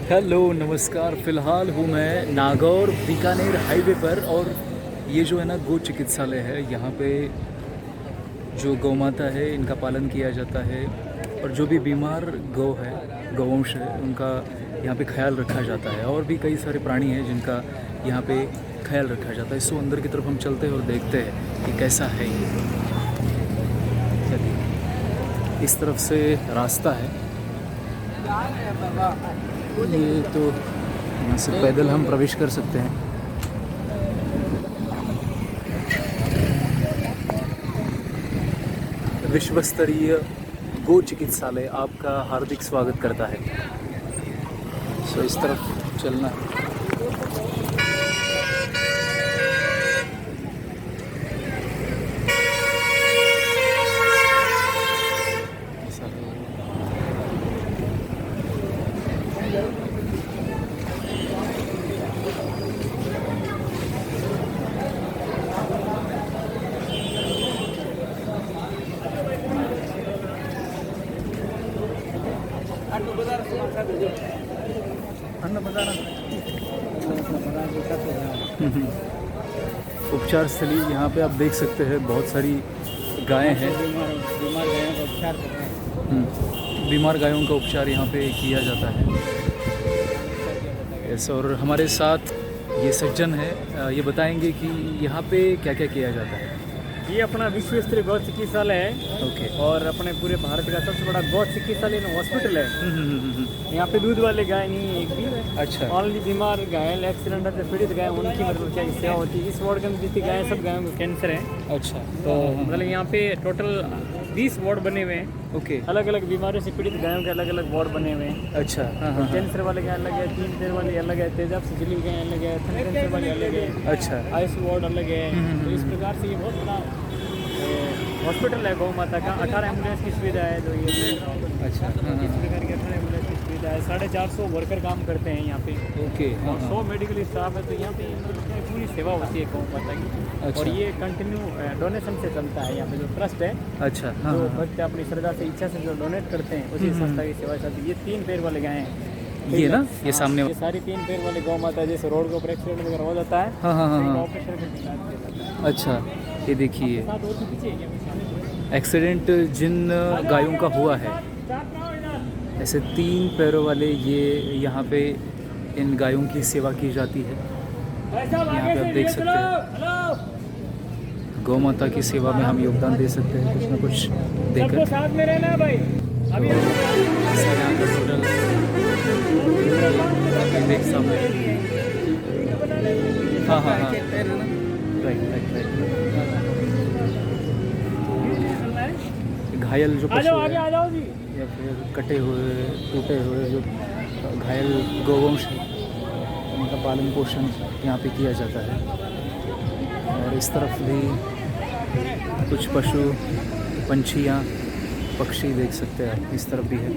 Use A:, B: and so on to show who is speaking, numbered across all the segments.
A: Hello नमस्कार। फ़िलहाल हूँ मैं नागौर बीकानेर हाईवे पर और ये जो है ना गौ चिकित्सालय है। यहाँ पे जो गौ माता है इनका पालन किया जाता है और जो भी बीमार गौ है, गौवंश है, उनका यहाँ पे ख्याल रखा जाता है। और भी कई सारे प्राणी हैं जिनका यहाँ पे ख्याल रखा जाता है। सो अंदर की तरफ हम चलते हैं और देखते हैं कि कैसा है ये। चलिए, इस तरफ से रास्ता है। ये तो यहाँ से पैदल हम प्रवेश कर सकते हैं। विश्व स्तरीय गो चिकित्सालय आपका हार्दिक स्वागत करता है। सो इस तरफ चलना है। उपचार स्थली यहाँ पे आप देख सकते हैं, बहुत सारी गायें हैं। बीमार गायों का उपचार यहाँ पे किया जाता है। यस, और हमारे साथ ये सज्जन है, ये बताएंगे कि यहाँ पे क्या क्या किया जाता है।
B: ये अपना विश्व स्तरीय गौ चिकित्सालय है।
A: ओके।
B: और अपने पूरे भारत का सबसे बड़ा गौ चिकित्सालय हॉस्पिटल है। यहाँ पे दूध वाले गाय नहीं है एक भी।
A: अच्छा।
B: ऑनली बीमार गाय, एक्सीडेंट से पीड़ित गाय, उनकी मतलब क्या सेवा होती है। इस वार्ड के अंदर जितनी गायें, सब गायों को कैंसर है।
A: अच्छा।
B: तो मतलब यहाँ पे टोटल 20 वार्ड बने हुए हैं।
A: ओके।
B: अलग अलग बीमारियों से पीड़ित गायों के अलग अलग वार्ड बने हुए हैं।
A: अच्छा। हाँ।
B: कैंसर वाले गाय अलग है, 3 पैर वाली अलग है, तेजाब से जली गाय अलग है, कैंसर वाली अलग है।
A: अच्छा।
B: आईसीयू वार्ड अलग है। तो इस प्रकार से ये बहुत बड़ा हॉस्पिटल है गौ माता का। 18 एम्बुलेंस की सुविधा है जो ये।
A: अच्छा।
B: इस प्रकार की 18 एम्बुलेंस की सुविधा है। 450 वर्कर काम करते हैं यहाँ पे।
A: ओके।
B: और 100 मेडिकल स्टाफ है। तो यहाँ पे पूरी सेवा होती है गौ माता की।
A: अच्छा।
B: और ये कंटिन्यू डोनेशन से चलता है। यहाँ पे जो ट्रस्ट है,
A: अच्छा।
B: जो भक्त अपनी श्रद्धा से, इच्छा से जो डोनेट करते हैं, उसी संस्था की सेवा चलती है। ये 3 पैर वाले गाय हैं।
A: ये ना, ये सामने
B: ये सारी 3 पैर वाले गौ माता, जैसे रोड के ऊपर एक्सीडेंट वगैरह हो जाता है।
A: हाँ।
B: ऑपरेशन करके इलाज किया जाता है।
A: अच्छा, ये देखिए
B: साथ और भी पीछे है क्या पीछे?
A: एक्सीडेंट जिन गायों का हुआ है, ऐसे 3 पैरों वाले, ये यहाँ पे इन गायों की सेवा की जाती है। यहाँ पे आप देख सकते हैं, गौ माता की सेवा में हम योगदान दे सकते हैं कुछ ना कुछ देकर।
B: साथ में रहना भाई। अभी
A: देख सामने। हाँ। राइट। घायल जो पशु है या फिर कटे हुए, टूटे हुए जो घायल गौवंश है, उनका पालन पोषण यहाँ पे किया जाता है। और इस तरफ भी कुछ पशु, पंछियाँ, पक्षी देख सकते हैं आप। इस तरफ भी है,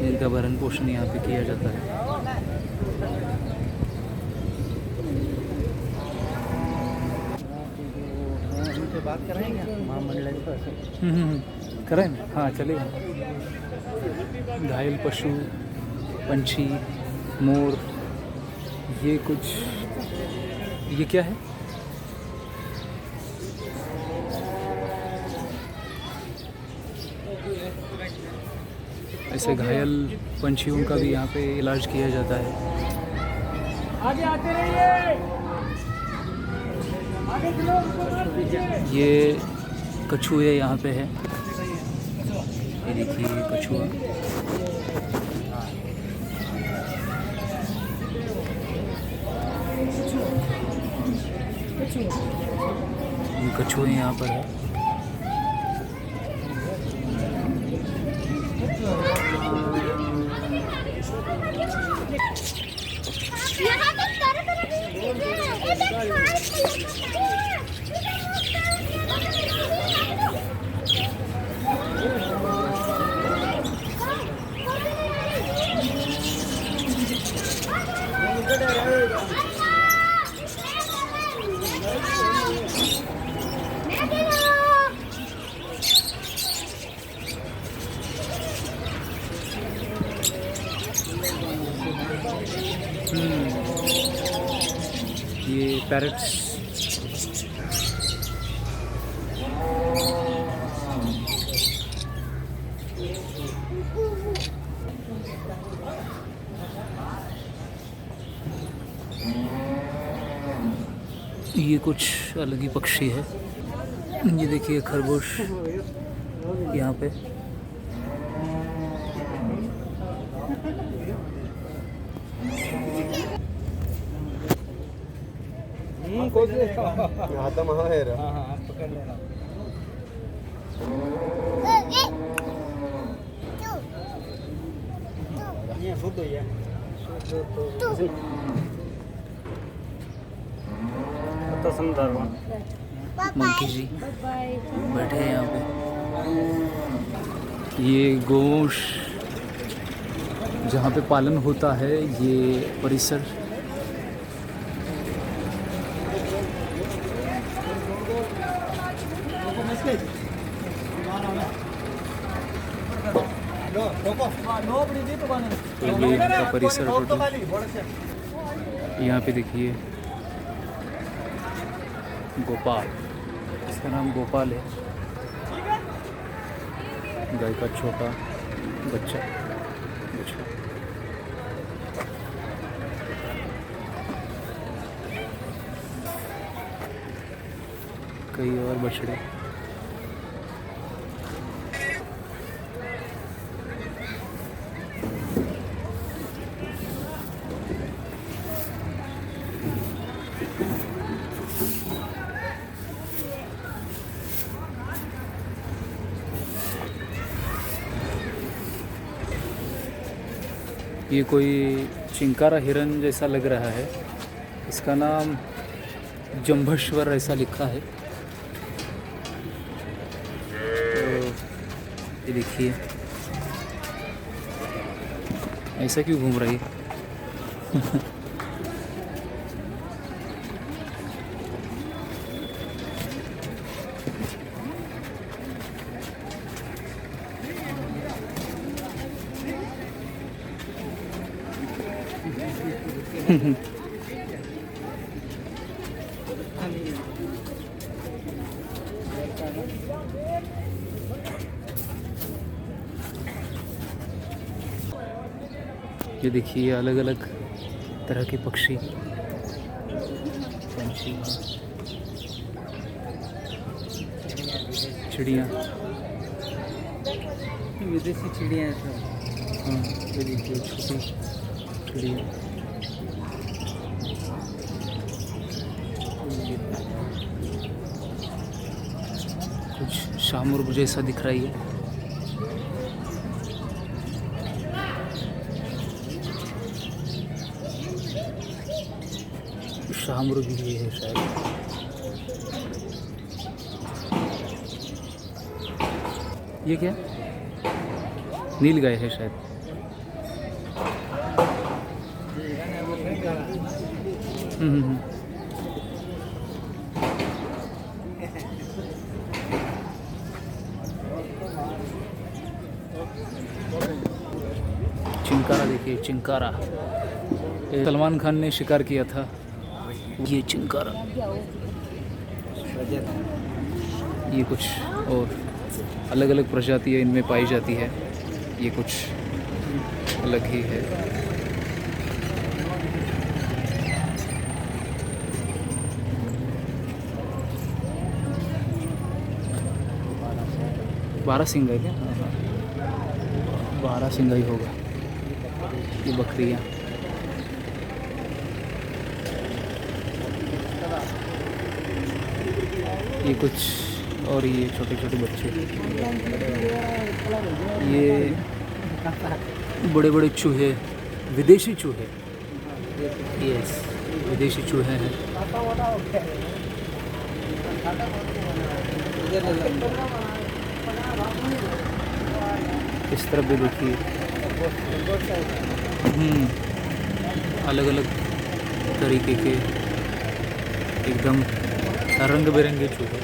A: इनका भरण पोषण यहाँ पे किया जाता है।
B: बात कराएंगे
A: महामंडल करें ना? हाँ, चलेगा। घायल पशु, पंछी, मोर, ये कुछ, ये क्या है? ऐसे घायल पंछियों का भी यहाँ पे इलाज किया जाता है।
B: आगे आते रहिए।
A: ये कछुए यहाँ पे है, ये देखिए कछुआ। ये कछुए यहाँ पर है। ये पैरट्स। ये कुछ अलग ही पक्षी है। ये देखिए खरगोश यहाँ पे। मंकी जी बैठे हैं यहाँ पे। ये गोश जहाँ पे पालन होता है, ये परिसर तो ये इनका परिसर टोटल। यहाँ पे देखिए गोपाल, इसका नाम गोपाल है। गाय का छोटा बच्चा। कई और बछड़े। ये कोई चिंकारा हिरन जैसा लग रहा है। इसका नाम जंभेश्वर ऐसा लिखा है। तो ये देखिए ऐसा क्यों घूम रही है। ये देखिए अलग अलग तरह के पक्षी, पंछी, चिड़िया।
C: विदेशी चिड़िया है सब।
A: हाँ ये देखिए छोटी चिड़िया। कुछ शाहमुर्ग जैसा दिख रही है। शाहमुर्ग भी है शायद। ये क्या नीलगाय है शायद। चिंकारा देखिए, चिंकारा सलमान खान ने शिकार किया था। ये चिंकारा। ये कुछ और अलग अलग प्रजातियाँ इनमें पाई जाती है। ये कुछ अलग ही है। बारहसिंगा है क्या? हाँ, बारहसिंगा ही होगा। ये बकरियाँ। ये कुछ और ये छोटे छोटे बच्चे। ये बड़े बड़े चूहे, विदेशी चूहे। यस, विदेशी चूहे हैं। इस तरफ भी देखिए अलग अलग तरीके के एकदम रंग बिरंगे चूहे।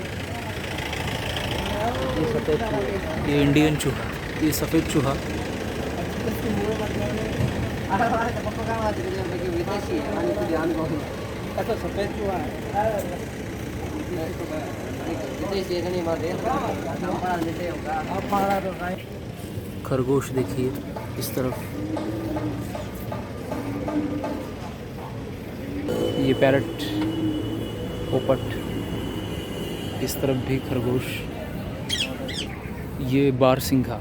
A: ये सफ़ेद चूहा, ये इंडियन चूहा, ये सफ़ेद चूहा।
C: विदेशी है मानी तो ध्यान को तो सफेद चूहा है विदेशी है नहीं मार दे पड़ा लेते होगा अब पड़ा तो
A: खरगोश देखिए इस तरफ, ये पैरट, पोपट, इस तरफ भी खरगोश, ये बारसिंघा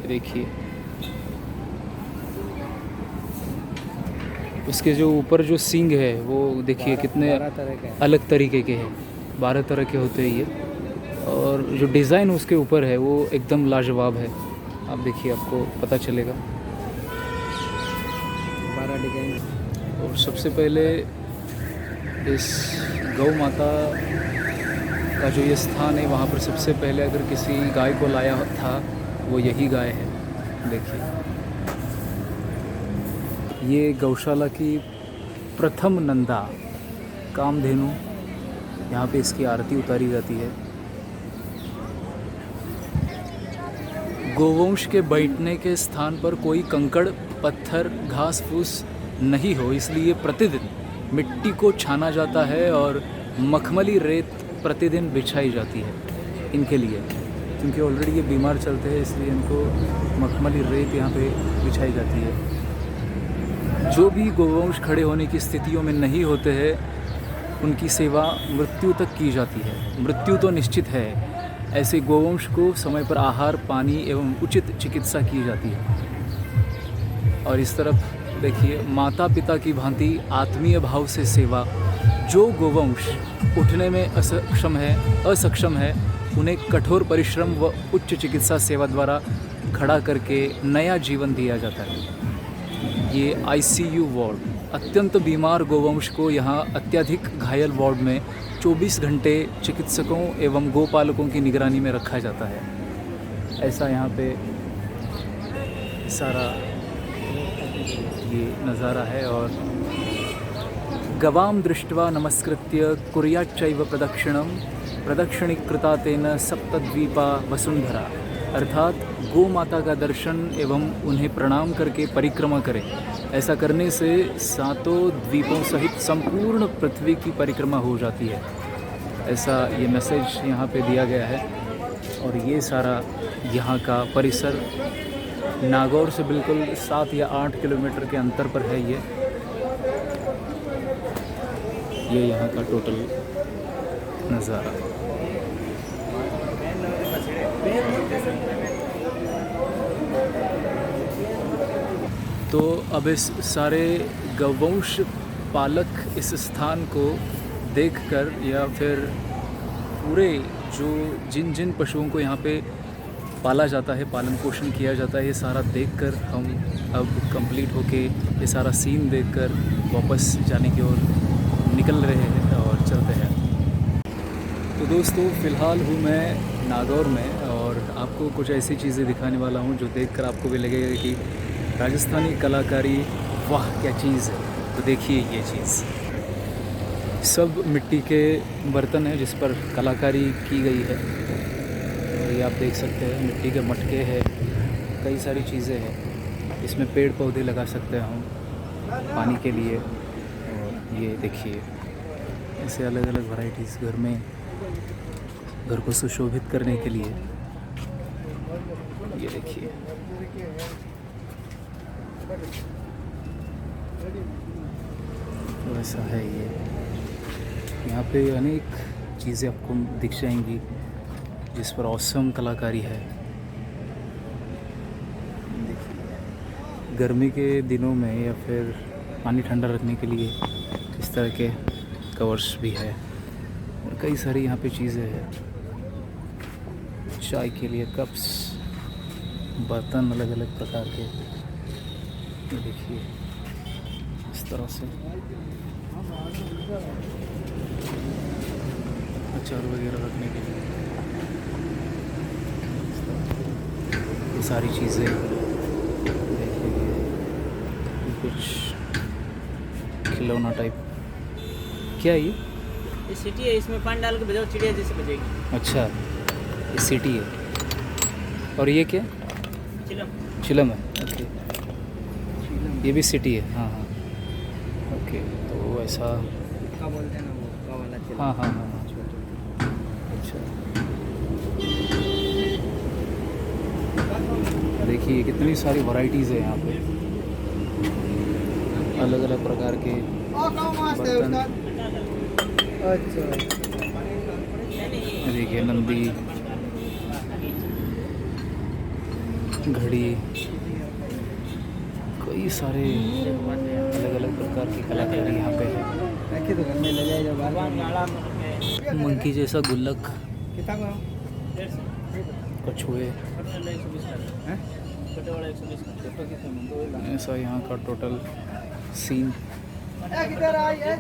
A: देखिए, उसके जो ऊपर जो सींग है वो देखिए कितने अलग तरीके के हैं, 12 तरह के होते हैं ये, और जो डिज़ाइन उसके ऊपर है वो एकदम लाजवाब है। आप देखिए आपको पता चलेगा।
C: 12 डिजाइन।
A: और सबसे पहले इस गौ माता का जो ये स्थान है वहाँ पर सबसे पहले अगर किसी गाय को लाया था वो यही गाय है। देखिए ये गौशाला की प्रथम नंदा कामधेनु, यहाँ पे इसकी आरती उतारी जाती है। गोवंश के बैठने के स्थान पर कोई कंकड़, पत्थर, घास फूस नहीं हो, इसलिए प्रतिदिन मिट्टी को छाना जाता है और मखमली रेत प्रतिदिन बिछाई जाती है इनके लिए, क्योंकि ऑलरेडी ये बीमार चलते हैं, इसलिए इनको मखमली रेत यहाँ पे बिछाई जाती है। जो भी गोवंश खड़े होने की स्थितियों में नहीं होते हैं उनकी सेवा मृत्यु तक की जाती है। मृत्यु तो निश्चित है, ऐसे गोवंश को समय पर आहार, पानी एवं उचित चिकित्सा की जाती है। और इस तरफ देखिए माता पिता की भांति आत्मीय भाव से सेवा। जो गोवंश उठने में असक्षम है उन्हें कठोर परिश्रम व उच्च चिकित्सा सेवा द्वारा खड़ा करके नया जीवन दिया जाता है। ये ICU वार्ड, अत्यंत बीमार गोवंश को यहाँ अत्यधिक घायल वार्ड में 24 घंटे चिकित्सकों एवं गोपालकों की निगरानी में रखा जाता है। ऐसा यहाँ पे सारा ये नज़ारा है। और गवाम दृष्ट्वा नमस्कृत्य कुर्याच्चैव प्रदक्षिणम प्रदक्षिणीकृता तेन सप्तद्वीपा वसुंधरा, अर्थात गो माता का दर्शन एवं उन्हें प्रणाम करके परिक्रमा करें। ऐसा करने से 7 द्वीपों सहित संपूर्ण पृथ्वी की परिक्रमा हो जाती है। ऐसा ये मैसेज यहाँ पे दिया गया है। और ये सारा यहाँ का परिसर नागौर से बिल्कुल 7 या 8 किलोमीटर के अंतर पर है। ये यहाँ का टोटल नज़ारा। तो अब इस सारे गौवंश पालक इस स्थान को देखकर या फिर पूरे जो जिन पशुओं को यहाँ पे पाला जाता है, पालन पोषण किया जाता है, ये सारा देखकर हम अब कंप्लीट होके ये सारा सीन देखकर वापस जाने की ओर निकल रहे हैं और चलते हैं। तो दोस्तों फ़िलहाल हूँ मैं नागौर में और आपको कुछ ऐसी चीज़ें दिखाने वाला हूँ जो देखकर आपको भी लगेगा कि राजस्थानी कलाकारी वाह क्या चीज़ है। तो देखिए ये चीज़ सब मिट्टी के बर्तन हैं जिस पर कलाकारी की गई है। और ये आप देख सकते हैं मिट्टी के मटके हैं, कई सारी चीज़ें हैं। इसमें पेड़ पौधे लगा सकते हैं हम पानी के लिए। और ये देखिए ऐसे अलग अलग वैरायटीज़ घर को सुशोभित करने के लिए। ये देखिए तो ऐसा है ये। यहाँ पे अनेक चीज़ें आपको दिख जाएंगी जिस पर औसम कलाकारी है। देखिए गर्मी के दिनों में या फिर पानी ठंडा रखने के लिए इस तरह के कवर्स भी है और कई सारी यहाँ पे चीज़ें हैं। चाय के लिए कप्स, बर्तन अलग अलग प्रकार के। देखिए इस तरह से अचार वगैरह रखने के लिए ये सारी चीज़ें। देखिए कुछ खिलौना टाइप, क्या है ये
C: सिटी है, इसमें पानी डाल के बजाओ चिड़िया जैसे बजेगी।
A: अच्छा ये सिटी है। और ये क्या
C: चिलम।
A: चिलम है। ओके ये भी सिटी है, हाँ हाँ। ओके, तो ऐसा,
C: क्या बोलते हैं ना वो का वाला चिल्ला।
A: हाँ हाँ हाँ हाँ। अच्छा, देखिए कितनी सारी वैरायटीज़ है यहाँ पे, अलग अलग प्रकार के बर्तन।
C: अच्छा,
A: देखिए नंदी, घड़ी, कई सारे अलग अलग प्रकार की कलाकारी यहाँ पे है।
C: रखिए तो घर में ले जाइए बाहर।
A: मंकी जैसा गुल्लक,
C: कितना को
A: कछुए,
C: हैं?
A: ऐसा यहाँ का टोटल सीन।
C: किधर आई है?